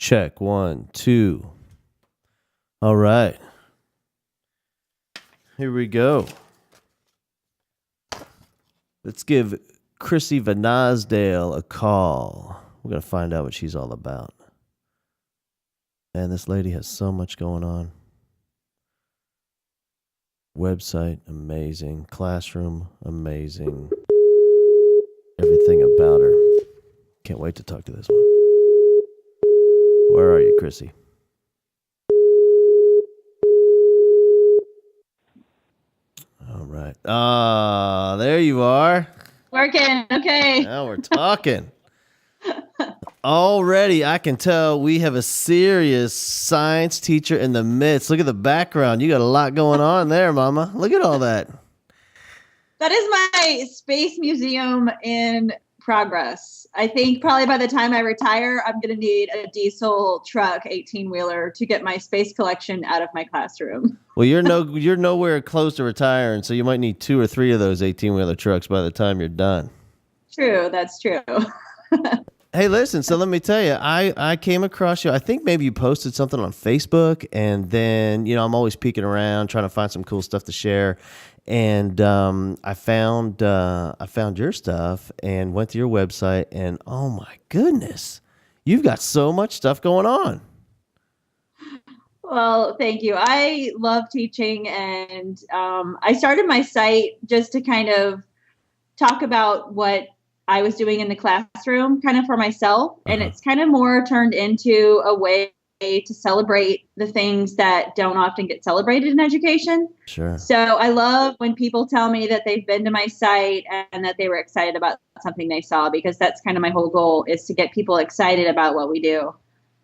Check 1, 2. All right. Here we go. Let's give Krissy Venosdale a call. We're going to find out what she's all about. Man, this lady has so much going on. Website, amazing. Classroom, amazing. Everything about her. Can't wait to talk to this one. Where are you, Krissy? All right. Ah, there you are. Working. Okay. Now we're talking. Already, I can tell we have a serious science teacher in the midst. Look at the background. You got a lot going on there, Mama. Look at all that. That is my space museum in progress. I think probably by the time I retire, I'm going to need a diesel truck 18-wheeler to get my space collection out of my classroom. Well, you're nowhere close to retiring, so you might need 2 or 3 of those 18-wheeler trucks by the time you're done. True, that's true. Hey, listen, so let me tell you, I came across you. I think maybe you posted something on Facebook, and then, I'm always peeking around trying to find some cool stuff to share. And I found your stuff and went to your website, and oh my goodness, you've got so much stuff going on. Well, thank you. I love teaching, and I started my site just to kind of talk about what I was doing in the classroom kind of for myself. And it's kind of more turned into a way to celebrate the things that don't often get celebrated in education. Sure. So I love when people tell me that they've been to my site and that they were excited about something they saw, because that's kind of my whole goal, is to get people excited about what we do.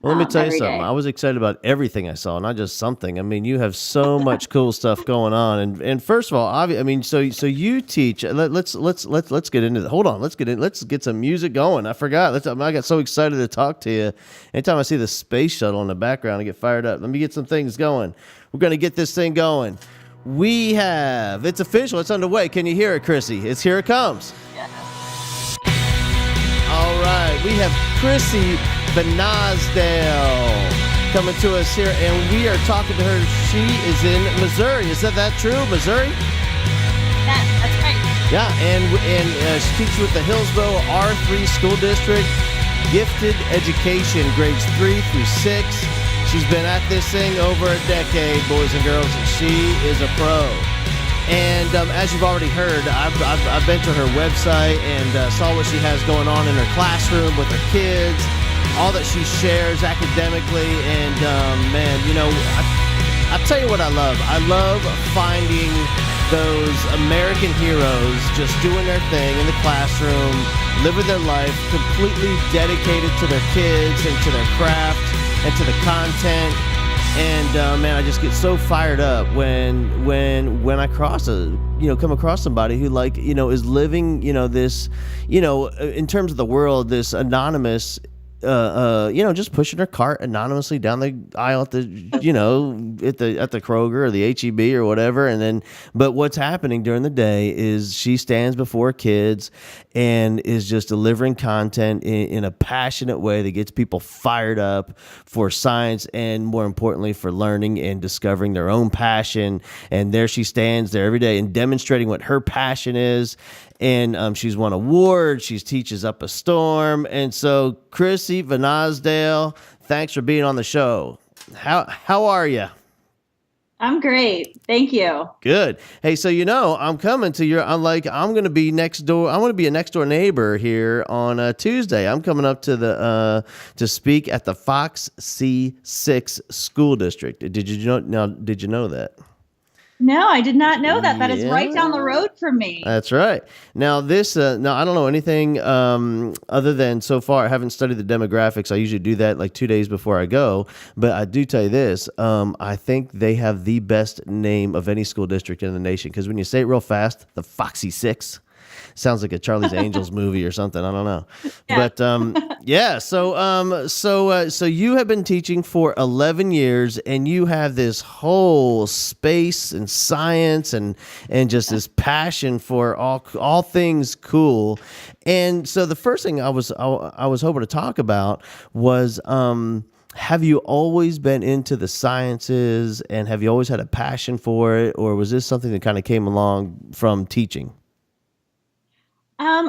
Well, let me tell you something. Day. I was excited about everything I saw, not just something. I mean, you have so much cool stuff going on. And first of all, so you teach. Let's get into it. Hold on. Let's get some music going. I forgot. I got so excited to talk to you. Anytime I see the space shuttle in the background, I get fired up. Let me get some things going. We're going to get this thing going. It's official. It's underway. Can you hear it, Krissy? Here it comes. Yeah. All right. We have Krissy Venosdale coming to us here, and we are talking to her. She is in Missouri. Is that true? Missouri? Yeah, that's right. Yeah, and she teaches with the Hillsboro R3 School District, gifted education, grades 3 through 6. She's been at this thing over a decade, boys and girls, and she is a pro. And as you've already heard, I've been to her website and saw what she has going on in her classroom with her kids, all that she shares academically. And man, I'll tell you what I love. I love finding those American heroes just doing their thing in the classroom, living their life, completely dedicated to their kids and to their craft and to the content. And man, I just get so fired up when I come across somebody who is living, this, in terms of the world, this anonymous, just pushing her cart anonymously down the aisle at the, at the Kroger or the H-E-B or whatever. But what's happening during the day is she stands before kids and is just delivering content in a passionate way that gets people fired up for science and, more importantly, for learning and discovering their own passion. And there she stands there every day and demonstrating what her passion is. And she's won awards. She teaches up a storm. And so, Krissy Venosdale, thanks for being on the show. How are you? I'm great. Thank you. Good. Hey, so I'm coming to I'm going to be next door. I want to be a next door neighbor here on Tuesday. I'm coming up to speak at the Fox C6 School District. Did you know that? No, I did not know that. That is right down the road from me. That's right. Now I don't know anything other than, so far I haven't studied the demographics. I usually do that like 2 days before I go. But I do tell you this, I think they have the best name of any school district in the nation, because when you say it real fast, the Foxy Six, sounds like a Charlie's Angels movie or something. I don't know. Yeah. But yeah. So you have been teaching for 11 years, and you have this whole space and science and just this passion for all things cool. And so the first thing I was hoping to talk about was Have you always been into the sciences, and have you always had a passion for it, or was this something that kind of came along from teaching?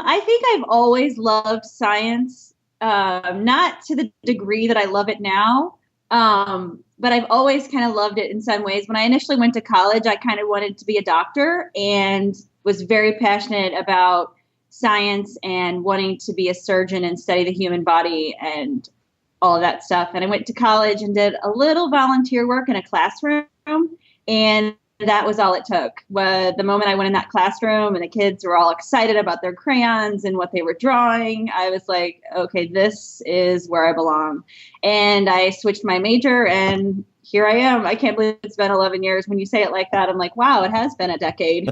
I think I've always loved science, not to the degree that I love it now, but I've always kind of loved it in some ways. When I initially went to college, I kind of wanted to be a doctor and was very passionate about science and wanting to be a surgeon and study the human body and all of that stuff. And I went to college and did a little volunteer work in a classroom, and that was all it took. The moment I went in that classroom and the kids were all excited about their crayons and what they were drawing, I was like, okay, this is where I belong. And I switched my major, and here I am. I can't believe it's been 11 years. When you say it like that, I'm like, wow, it has been a decade.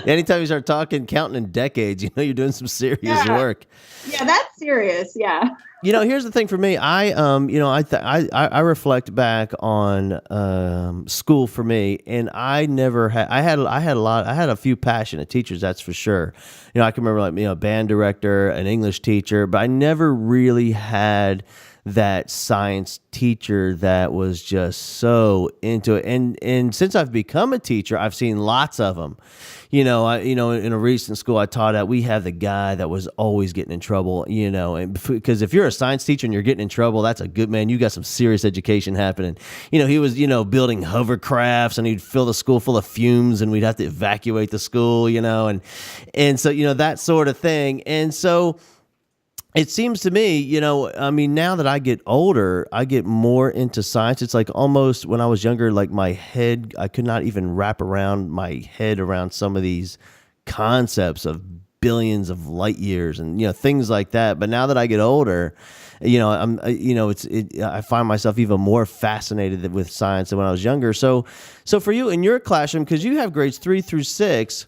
Anytime you start talking, counting in decades, you're doing some serious work. Yeah, that's serious. Yeah. Here's the thing for me. I reflect back on school for me, and I never had. I had a few passionate teachers, that's for sure. I can remember a band director, an English teacher, but I never really had that science teacher that was just so into it. And since I've become a teacher, I've seen lots of them. In a recent school I taught at, we have the guy that was always getting in trouble, and because if you're a science teacher and you're getting in trouble, that's a good man. You got some serious education happening. He was, building hovercrafts, and he'd fill the school full of fumes, and we'd have to evacuate the school, and so, that sort of thing. And so, it seems to me, now that I get older, I get more into science. It's like almost when I was younger, like my head, I could not even wrap around my head around some of these concepts of billions of light years and, things like that. But now that I get older, I find myself even more fascinated with science than when I was younger. So for you in your classroom, because you have grades 3 through 6,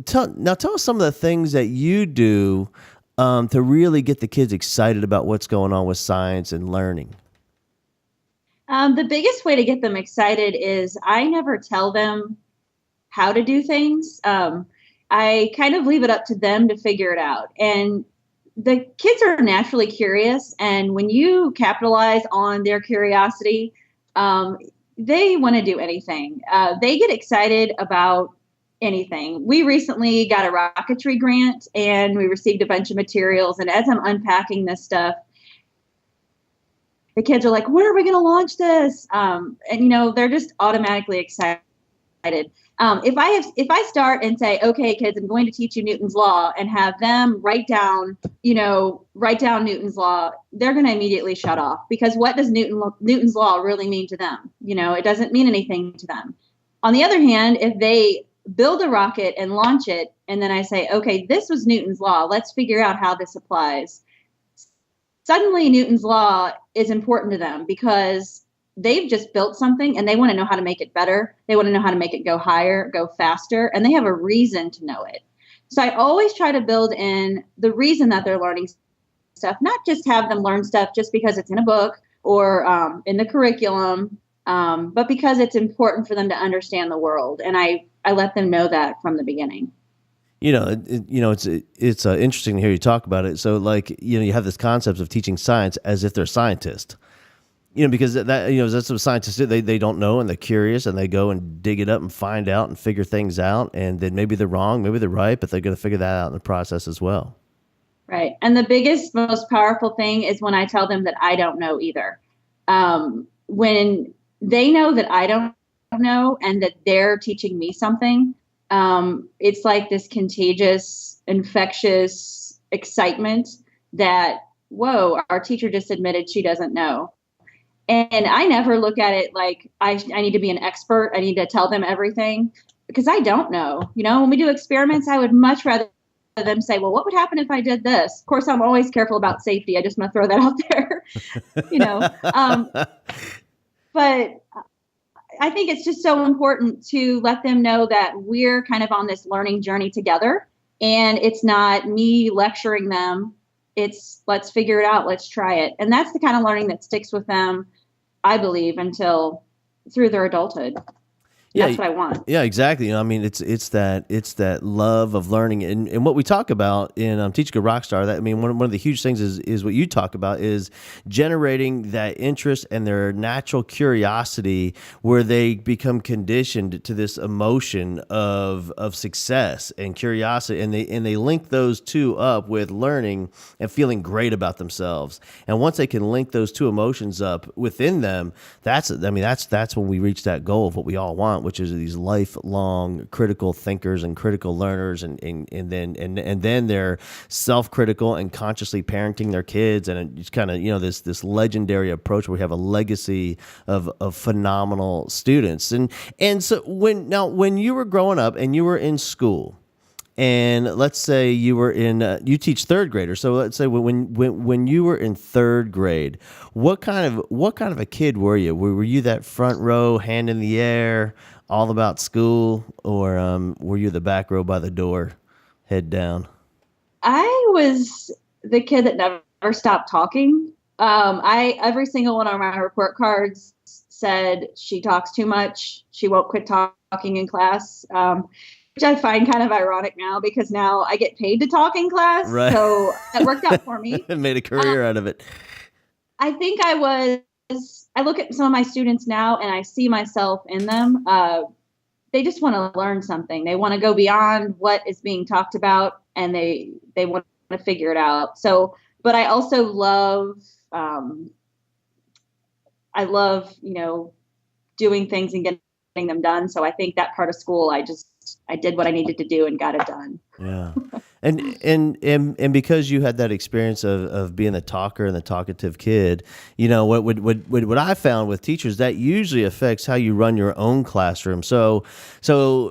tell us some of the things that you do to really get the kids excited about what's going on with science and learning. The biggest way to get them excited is I never tell them how to do things. I kind of leave it up to them to figure it out. And the kids are naturally curious. And when you capitalize on their curiosity, they want to do anything. They get excited about anything. We recently got a rocketry grant, and we received a bunch of materials. And as I'm unpacking this stuff, the kids are like, "Where are we going to launch this?" And they're just automatically excited. If I start and say, "Okay, kids, I'm going to teach you Newton's law," and have them write down Newton's law, they're going to immediately shut off, because what does Newton's law really mean to them? It doesn't mean anything to them. On the other hand, if they build a rocket and launch it, and then I say, okay, this was Newton's law, let's figure out how this applies. Suddenly Newton's law is important to them, because they've just built something and they want to know how to make it better. They want to know how to make it go higher, go faster, and they have a reason to know it. So I always try to build in the reason that they're learning stuff, not just have them learn stuff just because it's in a book or in the curriculum, but because it's important for them to understand the world. And I let them know that from the beginning. It's interesting to hear you talk about it. So you have this concept of teaching science as if they're scientists, because that's what scientists do. They don't know, and they're curious, and they go and dig it up and find out and figure things out. And then maybe they're wrong, maybe they're right, but they're going to figure that out in the process as well. Right. And the biggest, most powerful thing is when I tell them that I don't know either. When they know that I don't know and that they're teaching me something, it's like this contagious, infectious excitement that, whoa, our teacher just admitted she doesn't know. And I never look at it like I need to be an expert. I need to tell them everything, because I don't know. When we do experiments, I would much rather them say, well, what would happen if I did this? Of course, I'm always careful about safety. I just want to throw that out there, But I think it's just so important to let them know that we're kind of on this learning journey together, and it's not me lecturing them. It's let's figure it out. Let's try it. And that's the kind of learning that sticks with them, I believe, until through their adulthood. Yeah, That's what I want. yeah, exactly. I mean, it's that love of learning, and what we talk about in Teaching a Rockstar. That I mean, one of the huge things is what you talk about is generating that interest and their natural curiosity, where they become conditioned to this emotion of success and curiosity, and they link those two up with learning and feeling great about themselves. And once they can link those two emotions up within them, that's when we reach that goal of what we all want, which is these lifelong critical thinkers and critical learners, and then they're self-critical and consciously parenting their kids, and it's kind of this legendary approach where we have a legacy of phenomenal students. And so when you were growing up and you were in school, and let's say you were you teach third graders. So let's say when you were in third grade, what kind of a kid were you? Were you that front row, hand in the air, all about school, or were you the back row by the door, head down? I was the kid that never stopped talking. Every single one of my report cards said she talks too much. She won't quit talking in class. Which I find kind of ironic now, because now I get paid to talk in class. Right. So that worked out for me. Made a career out of it. I think I look at some of my students now and I see myself in them. They just want to learn something. They want to go beyond what is being talked about, and they want to figure it out. So, but I also love, doing things and getting them done. So I think that part of school, I did what I needed to do and got it done. Yeah. And because you had that experience of being the talker and the talkative kid, what I found with teachers, that usually affects how you run your own classroom. So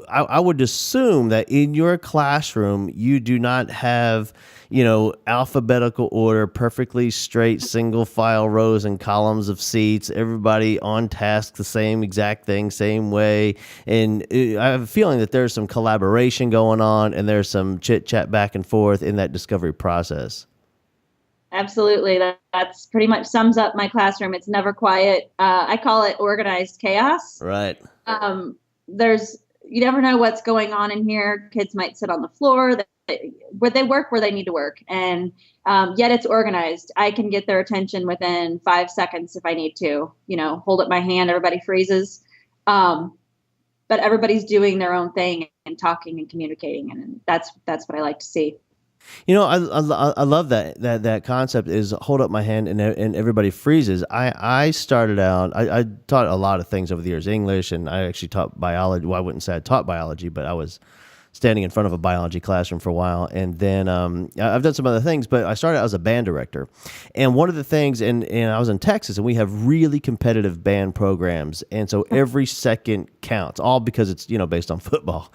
I would assume that in your classroom, you do not have, alphabetical order, perfectly straight single file rows and columns of seats, everybody on task, the same exact thing, same way. And I have a feeling that there's some collaboration going on, and there's some chit chat back and forth in that discovery process. Absolutely. That's pretty much sums up my classroom. It's never quiet. I call it organized chaos. Right. You never know what's going on in here. Kids might sit on the floor, where they work where they need to work. And yet it's organized. I can get their attention within 5 seconds if I need to, hold up my hand, everybody freezes. But everybody's doing their own thing and talking and communicating. And that's what I like to see. I love that concept is hold up my hand and everybody freezes. I started out, I taught a lot of things over the years, English, and I actually taught biology. Well, I wouldn't say I taught biology, but I was standing in front of a biology classroom for a while. And then I've done some other things, but I started out as a band director. And one of the things, and I was in Texas, and we have really competitive band programs. And so every second counts, all because it's, based on football.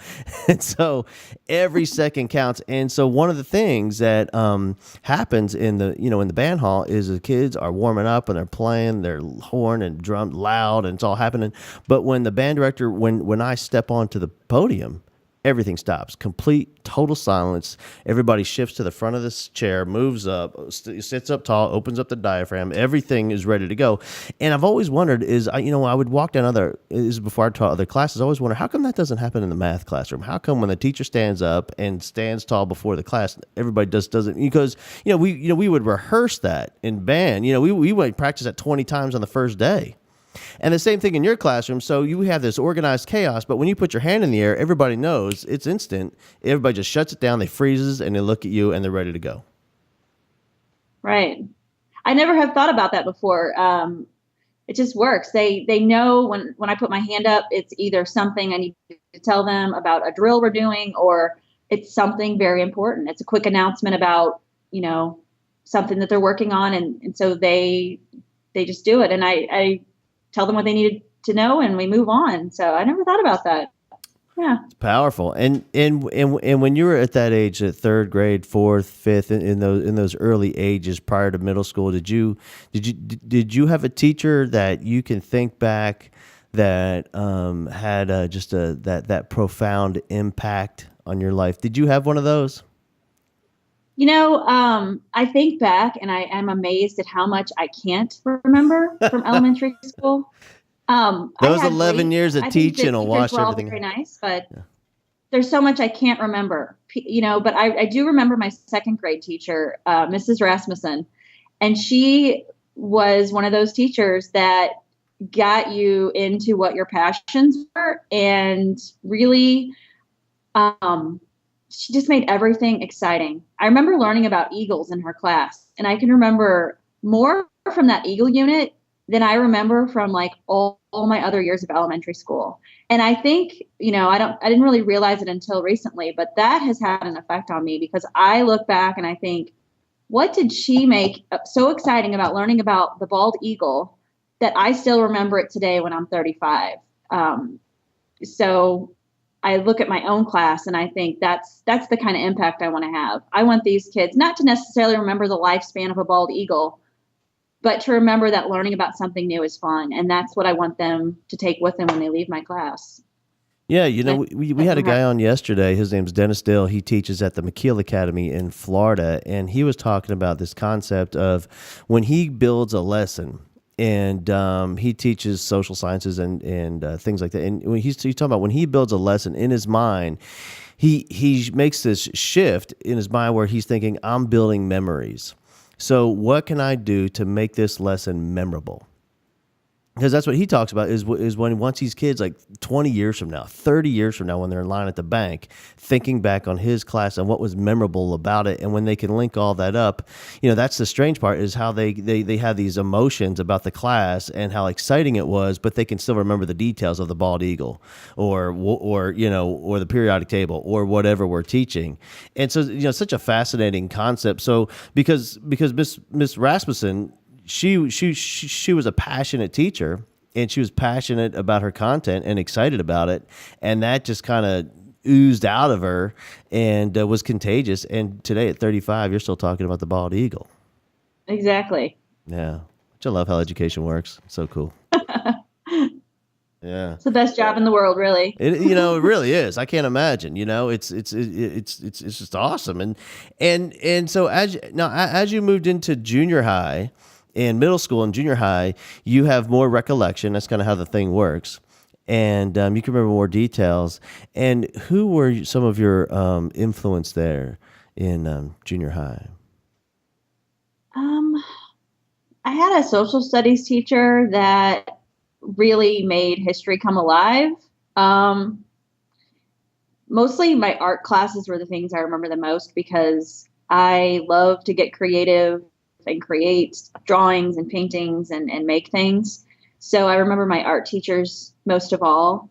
And so every second counts. And so one of the things that happens in the band hall is the kids are warming up and they're playing their horn and drum loud, and it's all happening. But when the band director, when I step onto the podium, everything stops. Complete, total silence. Everybody shifts to the front of this chair, moves up, sits up tall, opens up the diaphragm. Everything is ready to go. And I've always wondered I would walk down before I taught other classes, I always wonder, how come that doesn't happen in the math classroom? How come when the teacher stands up and stands tall before the class, everybody just doesn't? Because, we would rehearse that in band. We would practice that 20 times on the first day. And the same thing in your classroom. So you have this organized chaos, but when you put your hand in the air, everybody knows it's instant. Everybody just shuts it down, they freezes, and they look at you, and they're ready to go. Right. I never have thought about that before. It just works. They know when I put my hand up, it's either something I need to tell them about a drill we're doing, or it's something very important. It's a quick announcement about, something that they're working on. And so they just do it. And I tell them what they needed to know, and we move on. So I never thought about that. Yeah. It's powerful. And when you were at that age, at third grade, fourth, fifth, in those early ages prior to middle school, did you have a teacher that you can think back that had that profound impact on your life? Did you have one of those? I think back and I am amazed at how much I can't remember from elementary school. I Those had 11 great, years of I think the teaching will teachers wash were all everything. very nice, but Yeah. there's so much I can't remember, but I do remember my second grade teacher, Mrs. Rasmussen, and she was one of those teachers that got you into what your passions were, and really, she just made everything exciting. I remember learning about eagles in her class, and I can remember more from that eagle unit than I remember from like all my other years of elementary school. And I think, I didn't really realize it until recently, but that has had an effect on me because I look back and I think, what did she make so exciting about learning about the bald eagle that I still remember it today when I'm 35? So I look at my own class and I think that's the kind of impact I want to have. I want these kids not to necessarily remember the lifespan of a bald eagle, but to remember that learning about something new is fun. And that's what I want them to take with them when they leave my class. Yeah, we had a guy on yesterday. His name's Dennis Dale. He teaches at the McKeel Academy in Florida, and he was talking about this concept of when he builds a lesson, and he teaches social sciences and things like that. And when he's talking about when he builds a lesson in his mind, he makes this shift in his mind where he's thinking, I'm building memories. So what can I do to make this lesson memorable? Because that's what he talks about is when he wants these kids like 20 years from now, 30 years from now, when they're in line at the bank, thinking back on his class and what was memorable about it. And when they can link all that up, that's the strange part is how they have these emotions about the class and how exciting it was, but they can still remember the details of the bald eagle or the periodic table or whatever we're teaching. And so, such a fascinating concept. So because Miss Rasmussen, she was a passionate teacher, and she was passionate about her content and excited about it, and that just kind of oozed out of her and was contagious. And today at 35, you're still talking about the bald eagle. Exactly. Yeah, I love how education works. It's so cool. Yeah, it's the best job in the world, really. It really is. I can't imagine. It's just awesome. And so as you moved into junior high. In middle school and junior high, you have more recollection. That's kind of how the thing works. And you can remember more details. And who were some of your influence there in junior high? I had a social studies teacher that really made history come alive. Mostly my art classes were the things I remember the most because I love to get creative and create drawings and paintings and make things. So I remember my art teachers most of all.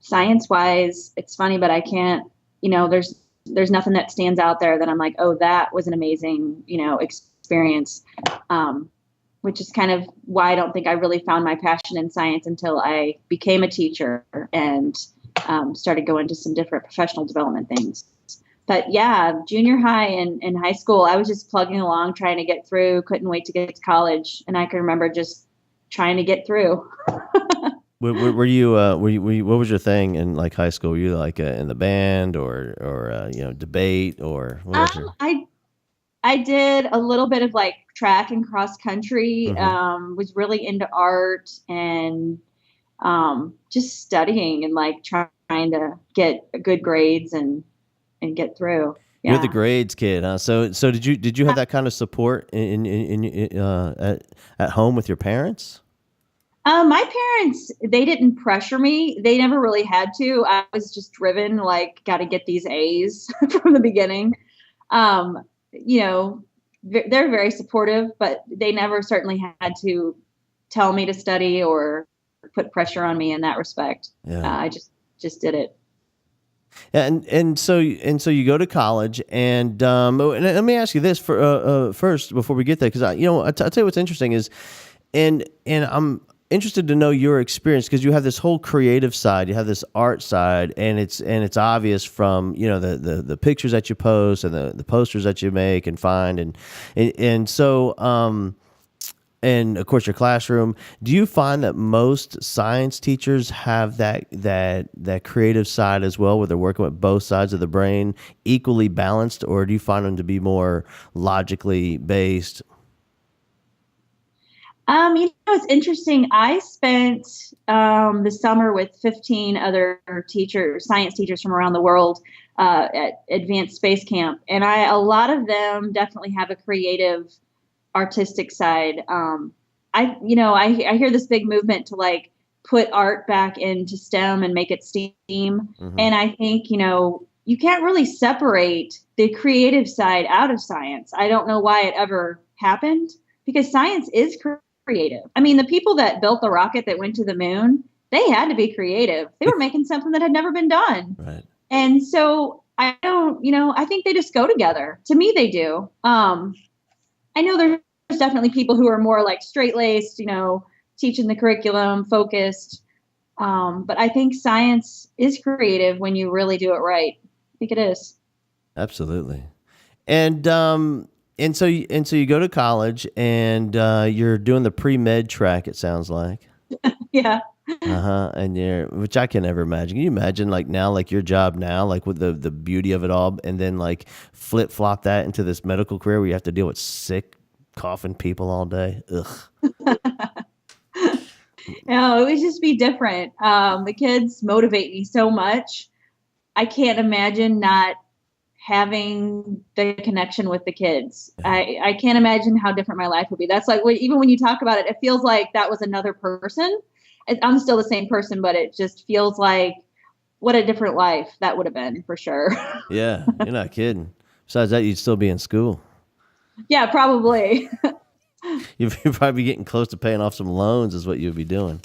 Science wise, it's funny, but I can't, there's nothing that stands out there that I'm like, oh, that was an amazing, experience. Which is kind of why I don't think I really found my passion in science until I became a teacher and started going to some different professional development things. But yeah, junior high and high school, I was just plugging along, trying to get through, couldn't wait to get to college. And I can remember just trying to get through. Were you, what was your thing in like high school? Were you like in the band or debate or what was I did a little bit of like track and cross country, was really into art and just studying and like trying to get good grades and get through. Yeah. You're the grades kid, huh? So did you have that kind of support at home with your parents? My parents, they didn't pressure me. They never really had to. I was just driven, like, got to get these A's from the beginning. They're very supportive, but they never certainly had to tell me to study or put pressure on me in that respect. Yeah. I just did it. And so you go to college, and let me ask you this first before we get there, because I'll tell you what's interesting is, and I'm interested to know your experience because you have this whole creative side, you have this art side, and it's obvious from the pictures that you post and the posters that you make and find, and so. And of course, your classroom. Do you find that most science teachers have that creative side as well, where they're working with both sides of the brain equally balanced, or do you find them to be more logically based? It's interesting. I spent the summer with 15 other teachers, science teachers from around the world at Advanced Space Camp, and a lot of them definitely have a creative, artistic side. I hear this big movement to like put art back into STEM and make it STEAM, and I think you can't really separate the creative side out of science. I don't know why it ever happened because science is creative. I mean, the people that built the rocket that went to the moon, they had to be creative. They were making something that had never been done. Right. And so I don't, I think they just go together. To me, they do. I know there's definitely people who are more like straight-laced, teaching the curriculum, focused. But I think science is creative when you really do it right. I think it is. Absolutely. And so you go to college and you're doing the pre-med track, it sounds like. Yeah. And which I can never imagine. Can you imagine like now, like your job now, like with the beauty of it all, and then like flip flop that into this medical career where you have to deal with sick, coughing people all day? Ugh. No, it would just be different. The kids motivate me so much. I can't imagine not having the connection with the kids. I can't imagine how different my life would be. That's like, even when you talk about it, it feels like that was another person. I'm still the same person, but it just feels like what a different life that would have been for sure. Yeah, you're not kidding. Besides that, you'd still be in school. Yeah, probably. You'd probably be getting close to paying off some loans is what you'd be doing.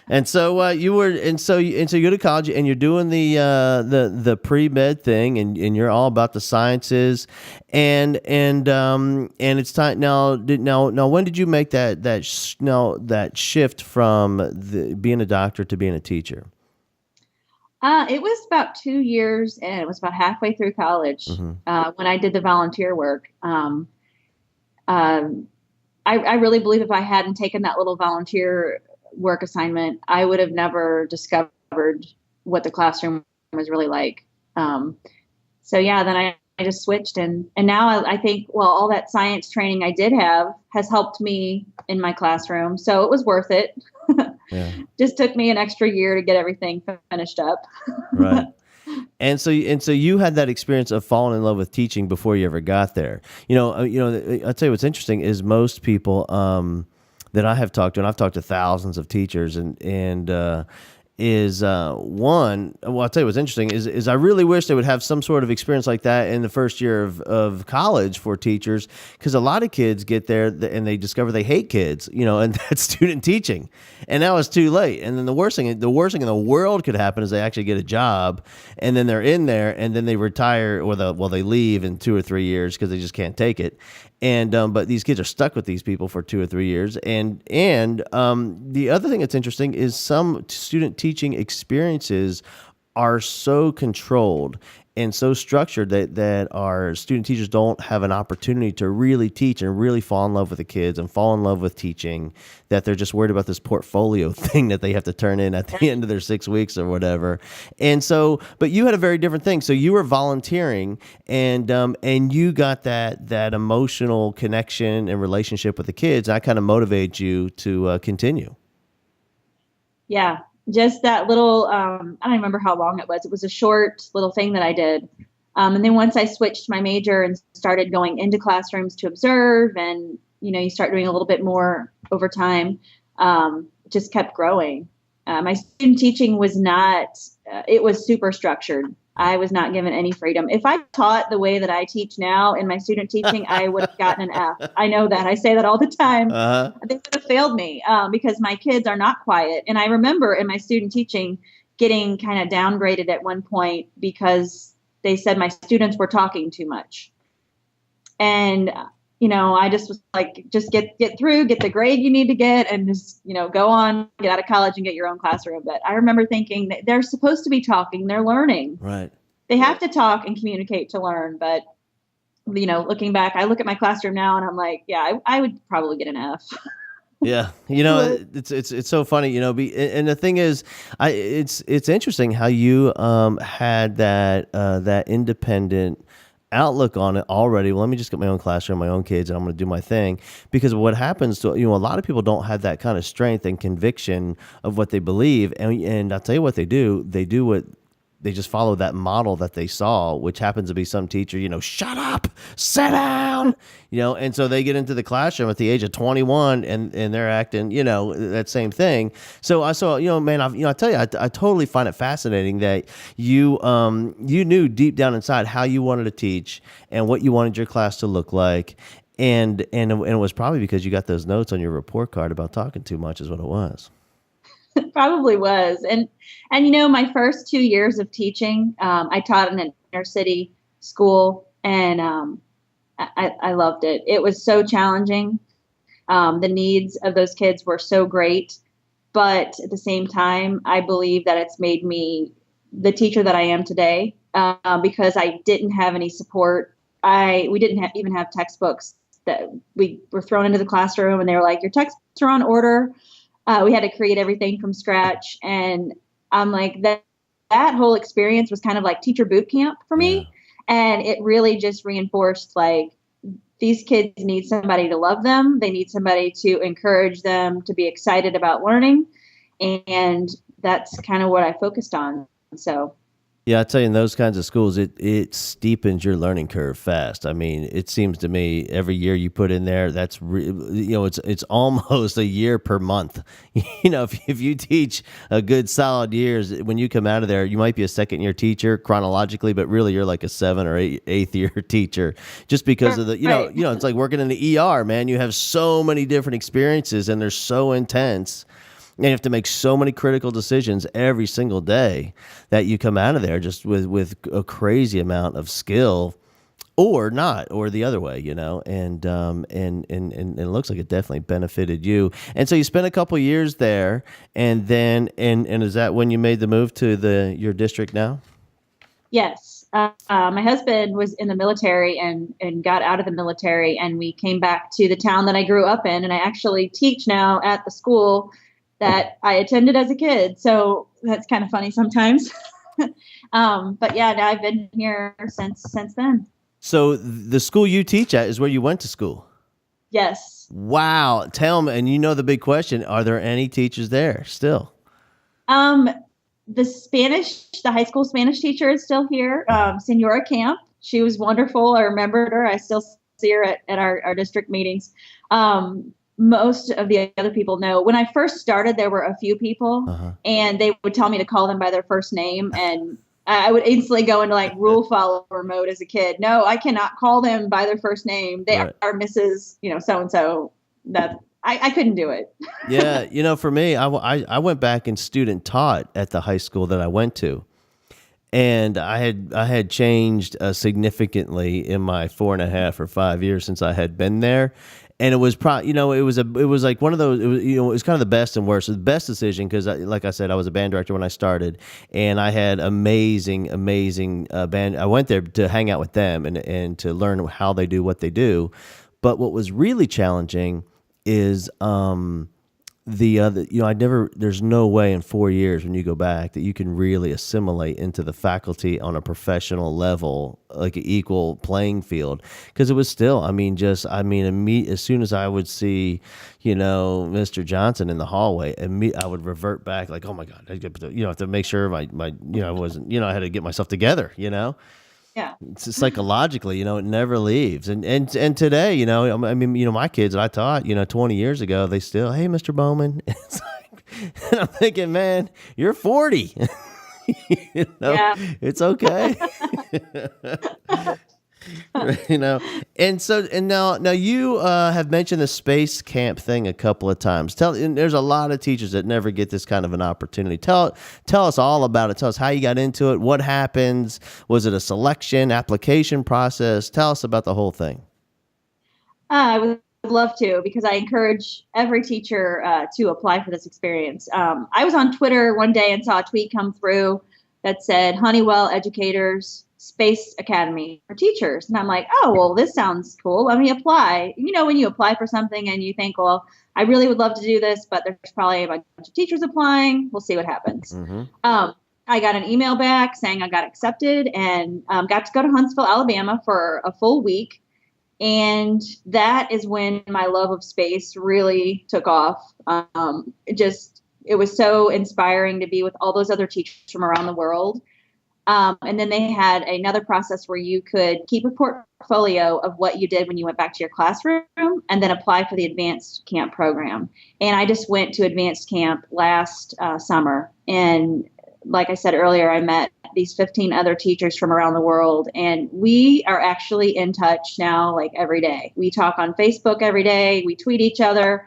And so you go to college and you're doing the pre-med thing and you're all about the sciences and it's time now. When did you make that shift from being a doctor to being a teacher? It was about 2 years, and it was about halfway through college when I did the volunteer work. I really believe if I hadn't taken that little volunteer work assignment, I would have never discovered what the classroom was really like. So yeah, then I just switched and now I think, well, all that science training I did have has helped me in my classroom. So it was worth it. Yeah. Just took me an extra year to get everything finished up. Right. And so you had that experience of falling in love with teaching before you ever got there. I'll tell you what's interesting is most people that I have talked to, and I've talked to thousands of teachers, I'll tell you what's interesting is I really wish they would have some sort of experience like that in the first year of college for teachers, because a lot of kids get there and they discover they hate kids, and that's student teaching, and now it's too late. And then the worst thing in the world could happen is they actually get a job, and then they're in there, and then they retire or they leave in 2 or 3 years because they just can't take it. And but these kids are stuck with these people for 2 or 3 years. And the other thing that's interesting is some student teaching experiences are so controlled and so structured that our student teachers don't have an opportunity to really teach and really fall in love with the kids and fall in love with teaching, that they're just worried about this portfolio thing that they have to turn in at the end of their 6 weeks or whatever. And so, but you had a very different thing. So you were volunteering and you got that emotional connection and relationship with the kids. And that kind of motivated you to continue. Yeah. Just that little, I don't remember how long it was. It was a short little thing that I did. And then once I switched my major and started going into classrooms to observe and, you start doing a little bit more over time, it just kept growing. My student teaching was not, it was super structured. I was not given any freedom. If I taught the way that I teach now in my student teaching, I would have gotten an F. I know that. I say that all the time. They would have failed me because my kids are not quiet. And I remember in my student teaching getting kind of downgraded at one point because they said my students were talking too much. And I just was like, just get through, get the grade you need to get, and just, go on, get out of college and get your own classroom. But I remember thinking that they're supposed to be talking, they're learning. Right. They have to talk and communicate to learn. But, looking back, I look at my classroom now and I'm like, yeah, I would probably get an F. Yeah. It's so funny, and the thing is, it's interesting how you had that independent outlook on it already. Well, let me just get my own classroom, my own kids, and I'm going to do my thing. Because what happens to, a lot of people don't have that kind of strength and conviction of what they believe. And I'll tell you what they do. They just follow that model that they saw, which happens to be some teacher, shut up, sit down, and so they get into the classroom at the age of 21 and they're acting, that same thing. So I saw, man, I tell you, I totally find it fascinating that you knew deep down inside how you wanted to teach and what you wanted your class to look like. And it was probably because you got those notes on your report card about talking too much is what it was. It probably was. And my first 2 years of teaching, I taught in an inner city school, and I loved it. It was so challenging. The needs of those kids were so great. But at the same time, I believe that it's made me the teacher that I am today, because I didn't have any support. We didn't even have textbooks that we were thrown into the classroom, and they were like, your textbooks are on order. We had to create everything from scratch. And I'm like, that whole experience was kind of like teacher boot camp for me. And it really just reinforced, like, these kids need somebody to love them. They need somebody to encourage them to be excited about learning. And that's kind of what I focused on. So. Yeah, I tell you, in those kinds of schools, it steepens your learning curve fast. I mean, it seems to me every year you put in there, that's it's almost a year per month. If you teach a good solid years, when you come out of there, you might be a second year teacher chronologically, but really you're like a 7th or 8th year teacher, just because of the it's like working in the ER, man. You have so many different experiences, and they're so intense. And you have to make so many critical decisions every single day that you come out of there just with a crazy amount of skill, or not, or the other way, and it looks like it definitely benefited you. And so you spent a couple years there, and then and is that when you made the move to your district now? Yes. My husband was in the military and got out of the military, and we came back to the town that I grew up in, and I actually teach now at the school that I attended as a kid. So that's kind of funny sometimes. But yeah, now I've been here since then. So the school you teach at is where you went to school? Yes. Wow. Tell me, and the big question, are there any teachers there still? The high school Spanish teacher is still here. Senora Camp. She was wonderful. I remembered her. I still see her at our district meetings. Most of the other people know. When I first started, there were a few people, and they would tell me to call them by their first name, and I would instantly go into like rule follower mode as a kid. No, I cannot call them by their first name. They are Mrs. So-and-so. That I couldn't do it. Yeah, for me, I went back and student taught at the high school that I went to. And I had changed significantly in my 4.5 or 5 years since I had been there. And it was it was like one of those, it was kind of the best and worst. The best decision, because like I said, I was a band director when I started, and I had amazing band. I went there to hang out with them and to learn how they do what they do. But what was really challenging is there's no way in 4 years when you go back that you can really assimilate into the faculty on a professional level, like an equal playing field. Because it was still, as soon as I would see, Mr. Johnson in the hallway, I would revert back like, oh my God, I have to make sure I wasn't, I had to get myself together, Yeah. It's psychologically, it never leaves. And today, my kids that I taught, 20 years ago, they still, hey, Mr. Bowman. It's like, and I'm thinking, man, you're 40. Yeah. It's okay. And now you have mentioned the space camp thing a couple of times. And there's a lot of teachers that never get this kind of an opportunity. Tell us all about it. Tell us how you got into it. What happens? Was it a selection, application process? Tell us about the whole thing. I would love to, because I encourage every teacher to apply for this experience. I was on Twitter one day and saw a tweet come through that said Honeywell Educators Space Academy for teachers. And I'm like, oh, well, this sounds cool. Let me apply. When you apply for something and you think, well, I really would love to do this, but there's probably a bunch of teachers applying. We'll see what happens. I I got an email back saying I got accepted and got to go to Huntsville, Alabama for a full week. And that is when my love of space really took off. It was so inspiring to be with all those other teachers from around the world. And then they had another process where you could keep a portfolio of what you did when you went back to your classroom and then apply for the advanced camp program. And I just went to advanced camp last summer. And like I said earlier, I met these 15 other teachers from around the world, and we are actually in touch now, like every day. We talk on Facebook every day. We tweet each other.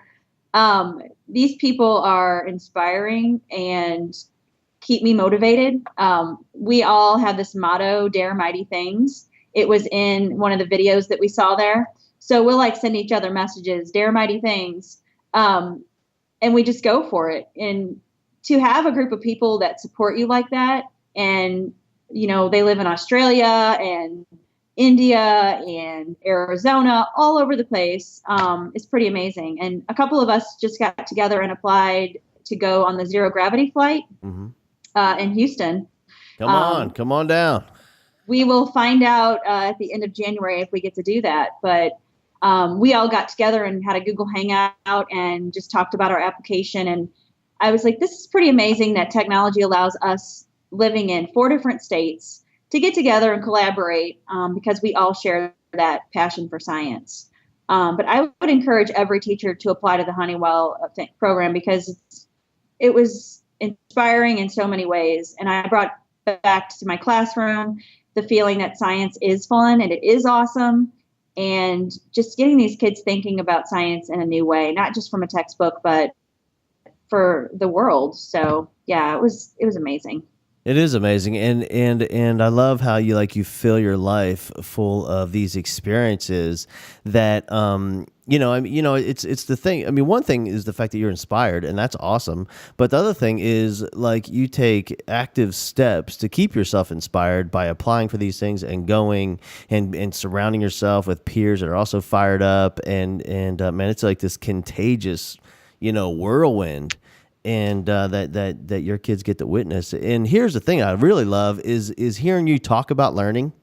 These people are inspiring and keep me motivated. We all have this motto, dare mighty things. It was in one of the videos that we saw there. So we'll like send each other messages, dare mighty things. And we just go for it. And to have a group of people that support you like that, and, you know, they live in Australia and India and Arizona, all over the place, is pretty amazing. And a couple of us just got together and applied to go on the zero gravity flight in Houston. Come on down. We will find out at the end of January if we get to do that. But we all got together and had a Google Hangout and just talked about our application. And I was like, this is pretty amazing that technology allows us living in 4 different states to get together and collaborate because we all share that passion for science. But I would encourage every teacher to apply to the Honeywell program because it was inspiring in so many ways. And I brought back to my classroom the feeling that science is fun and it is awesome. And just getting these kids thinking about science in a new way, not just from a textbook, but for the world. So yeah, it was amazing. It is amazing, and I love how you fill your life full of these experiences that it's the thing. I mean, one thing is the fact that you're inspired, and that's awesome. But the other thing is like you take active steps to keep yourself inspired by applying for these things and going and surrounding yourself with peers that are also fired up, and man, it's like this contagious, whirlwind. And that your kids get to witness. And here's the thing I really love is hearing you talk about learning,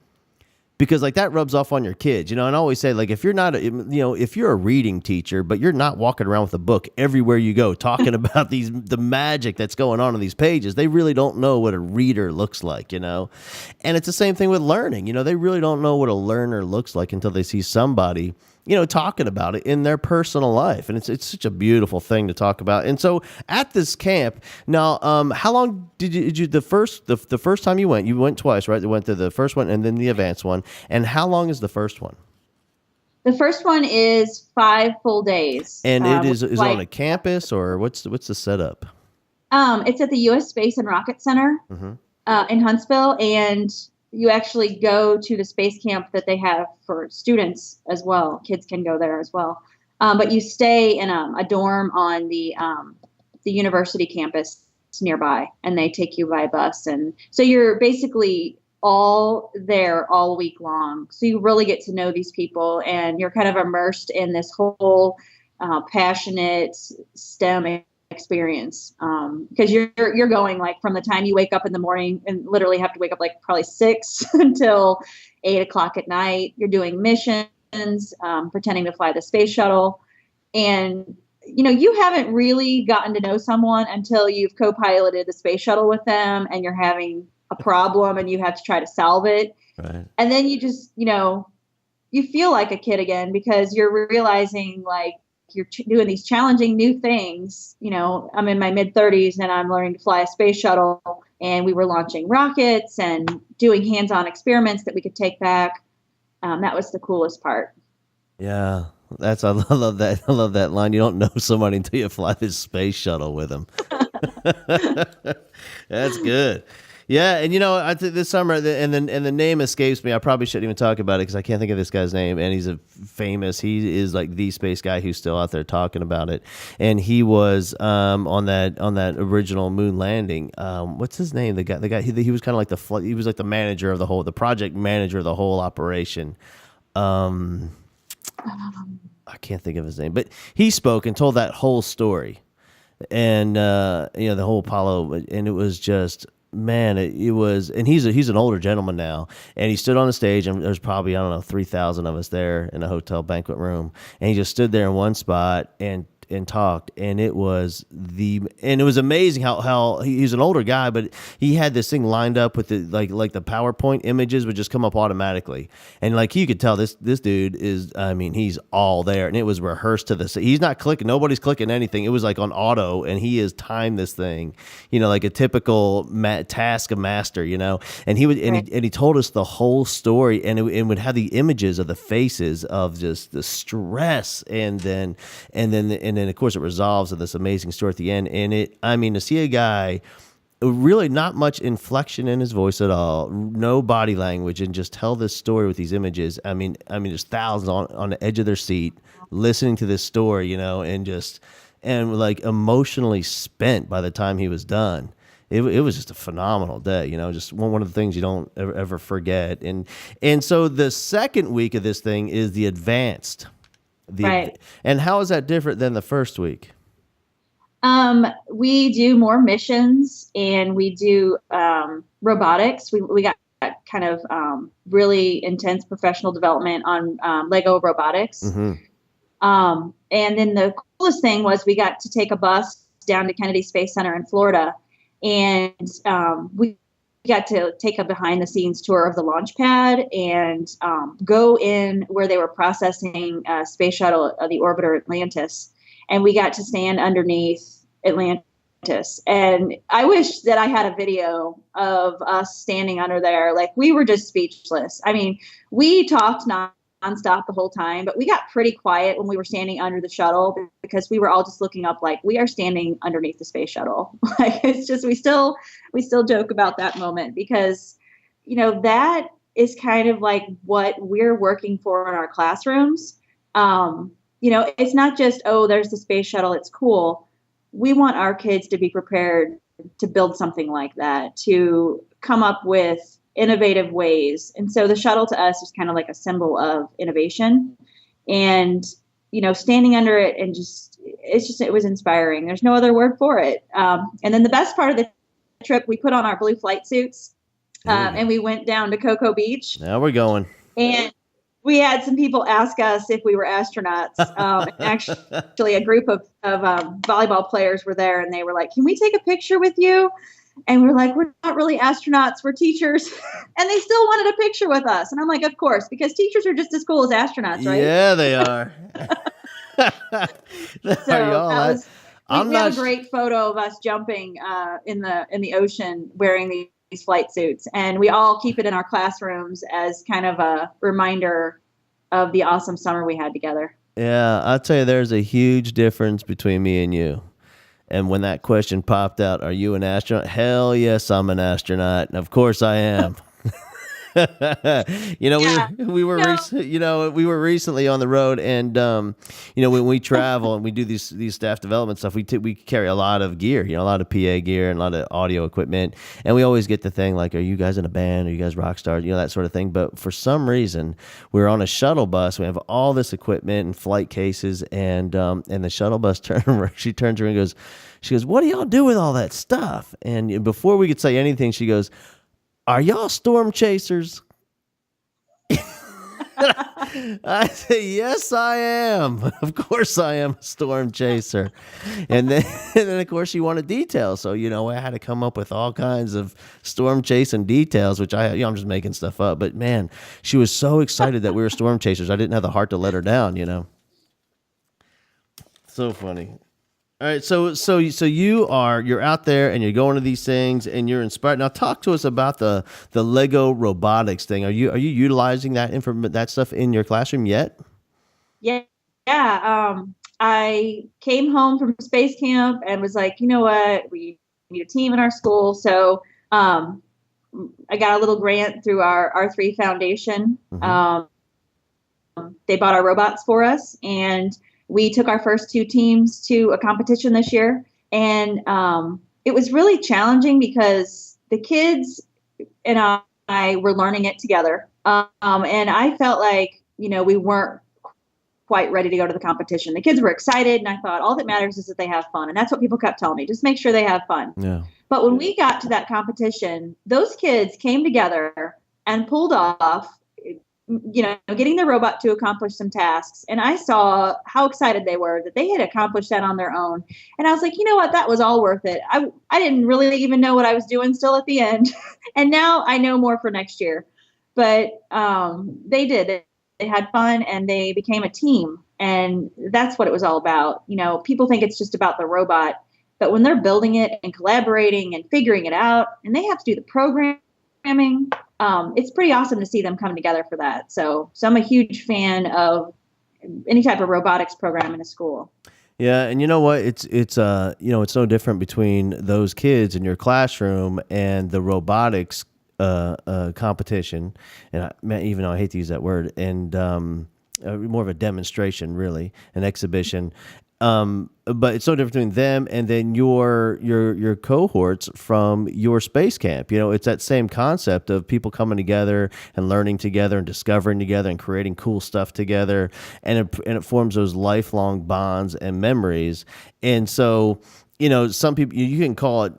because like that rubs off on your kids, and I always say, like, if you're not, if you're a reading teacher, but you're not walking around with a book everywhere you go talking about the magic that's going on in these pages, they really don't know what a reader looks like, And it's the same thing with learning. They really don't know what a learner looks like until they see somebody talking about it in their personal life. And it's such a beautiful thing to talk about. And so at this camp now, how long did you the first time you went twice, right? You went to the first one and then the advanced one. And how long is the first one? The first one is 5 full days. And it is on a campus, or what's the setup? It's at the U.S. Space and Rocket Center in Huntsville. And you actually go to the space camp that they have for students as well. Kids can go there as well. But you stay in a dorm on the university campus nearby, and they take you by bus. And so you're basically all there all week long. So you really get to know these people, and you're kind of immersed in this whole passionate STEM experience, because you're going like from the time you wake up in the morning and literally have to wake up like probably 6 until 8 o'clock at night. You're doing missions, pretending to fly the space shuttle, and you haven't really gotten to know someone until you've co-piloted the space shuttle with them and you're having a problem and you have to try to solve it. Right. And then you just you feel like a kid again, because you're realizing like you're doing these challenging new things. I'm in my mid-30s and I'm learning to fly a space shuttle, and we were launching rockets and doing hands-on experiments that we could take back. That was the coolest part. Yeah, I love that. I love that line. You don't know somebody until you fly this space shuttle with them. That's good. Yeah, and I think this summer, and the name escapes me. I probably shouldn't even talk about it because I can't think of this guy's name. And he's he is like the space guy who's still out there talking about it. And he was on that original moon landing. What's his name? The guy he was kind of like he was like the manager of the project manager of the whole operation. I can't think of his name, but he spoke and told that whole story, and the whole Apollo, and it was just man, it was, and he's an older gentleman now, and he stood on the stage, and there's probably, I don't know, 3,000 of us there in a hotel banquet room, and he just stood there in one spot and talked, and it was amazing how he's an older guy, but he had this thing lined up with the like the PowerPoint images would just come up automatically, and like you could tell this dude is, I mean, he's all there, and it was rehearsed to this. He's not clicking, nobody's clicking anything. It was like on auto, and he has timed this thing, like a typical task master, and he would and he told us the whole story, and it would have the images of the faces of just the stress, and then of course it resolves in this amazing story at the end. And to see a guy really not much inflection in his voice at all, no body language, and just tell this story with these images. I mean, there's thousands on the edge of their seat listening to this story, and like emotionally spent by the time he was done. It was just a phenomenal day, just one of the things you don't ever forget. And so the second week of this thing is the advanced. Right. And how is that different than the first week? We do more missions, and we do robotics. We got kind of really intense professional development on Lego robotics. Mm-hmm. And then the coolest thing was we got to take a bus down to Kennedy Space Center in Florida, and we got to take a behind the scenes tour of the launch pad and go in where they were processing space shuttle, the orbiter Atlantis. And we got to stand underneath Atlantis. And I wish that I had a video of us standing under there. Like, we were just speechless. I mean, we talked nonstop the whole time, but we got pretty quiet when we were standing under the shuttle because we were all just looking up like we are standing underneath the space shuttle. Like, it's just, we still joke about that moment because, that is kind of like what we're working for in our classrooms. It's not just, oh, there's the space shuttle, it's cool. We want our kids to be prepared to build something like that, to come up with innovative ways. And so the shuttle to us is kind of like a symbol of innovation, and, standing under it and it was inspiring. There's no other word for it. And then the best part of the trip, we put on our blue flight suits and we went down to Cocoa Beach. Now we're going. And we had some people ask us if we were astronauts. Actually, a group of volleyball players were there, and they were like, "Can we take a picture with you?" And we're like, "We're not really astronauts, we're teachers." And they still wanted a picture with us. And I'm like, of course, because teachers are just as cool as astronauts, right? Yeah, they are. We have a great photo of us jumping in the ocean wearing these flight suits. And we all keep it in our classrooms as kind of a reminder of the awesome summer we had together. Yeah, I'll tell you, there's a huge difference between me and you. And when that question popped out, are you an astronaut? Hell yes, I'm an astronaut. And of course I am. We were recently on the road, and when we travel and we do these staff development stuff, we carry a lot of gear, a lot of PA gear and a lot of audio equipment, and we always get the thing like, are you guys in a band? Are you guys rock stars? that sort of thing. But for some reason, we're on a shuttle bus. We have all this equipment and flight cases, and the shuttle bus she turns around and goes, "What do y'all do with all that stuff?" And before we could say anything, she goes, "Are y'all storm chasers?" I say, "Yes, I am. Of course I am a storm chaser." And then of course, she wanted details. So, I had to come up with all kinds of storm chasing details, which I'm just making stuff up. But man, she was so excited that we were storm chasers. I didn't have the heart to let her down, So funny. All right, so you're out there and you're going to these things and you're inspired. Now talk to us about the Lego robotics thing. Are you utilizing that stuff in your classroom yet? Yeah. I came home from space camp and was like, you know what, we need a team in our school. So I got a little grant through our R3 Foundation. Mm-hmm. They bought our robots for us, and we took our first 2 teams to a competition this year, and it was really challenging because the kids and I were learning it together. And I felt like, we weren't quite ready to go to the competition. The kids were excited, and I thought all that matters is that they have fun. And that's what people kept telling me. Just make sure they have fun. Yeah. But when we got to that competition, those kids came together and pulled off, getting the robot to accomplish some tasks. And I saw how excited they were that they had accomplished that on their own. And I was like, you know what? That was all worth it. I didn't really even know what I was doing still at the end. And now I know more for next year. But they did. They had fun and they became a team. And that's what it was all about. People think it's just about the robot. But when they're building it and collaborating and figuring it out, and they have to do the programming, it's pretty awesome to see them come together for that. So I'm a huge fan of any type of robotics program in a school. Yeah, and you know what? It's no different between those kids in your classroom and the robotics competition. And even though I hate to use that word, and more of a demonstration, really, an exhibition. But it's so different between them and then your cohorts from your space camp. It's that same concept of people coming together and learning together and discovering together and creating cool stuff together. And it forms those lifelong bonds and memories. And so, some people, you can call it,